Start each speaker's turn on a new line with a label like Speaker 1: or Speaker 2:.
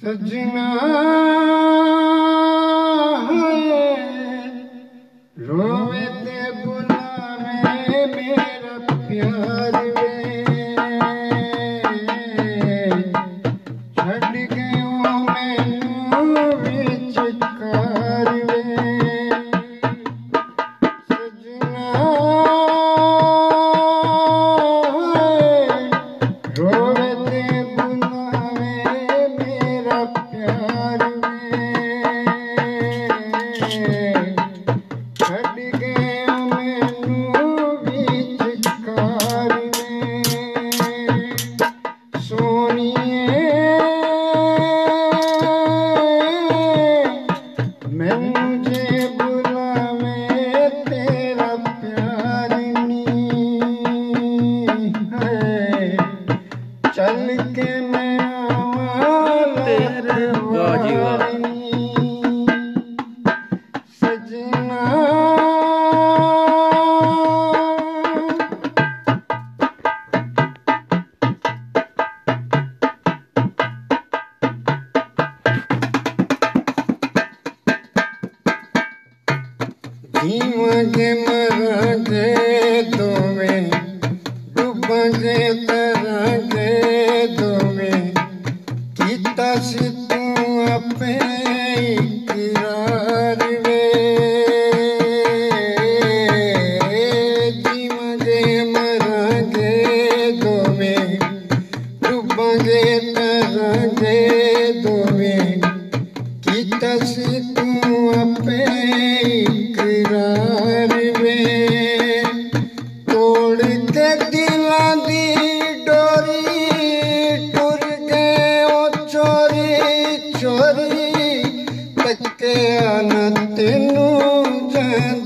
Speaker 1: सजना रोवे ते बुलावे मेरा प्यार वे छड़ गयो मैनू विचकार वे सजना रोवे ते बुलावे मेरा प्यार वे छड़ गयो मैनू विचकार वे सोनिए मैनू जे बुलावे तेरा प्यार नी है चल के मैं आवां तेरे वार नी सजना जीवांगे मरांगे दोवें डूबांगे तरांगे दोवें कीता सी तू आपे इकरार वे जीवांगे मरांगे दोवें डूबांगे तरांगे दोवें कीता सी तू आपे इकरार वे तोड़ के दिलां दी डोरी टुर गए ओ चोरी चोरी तके आना तेनू जान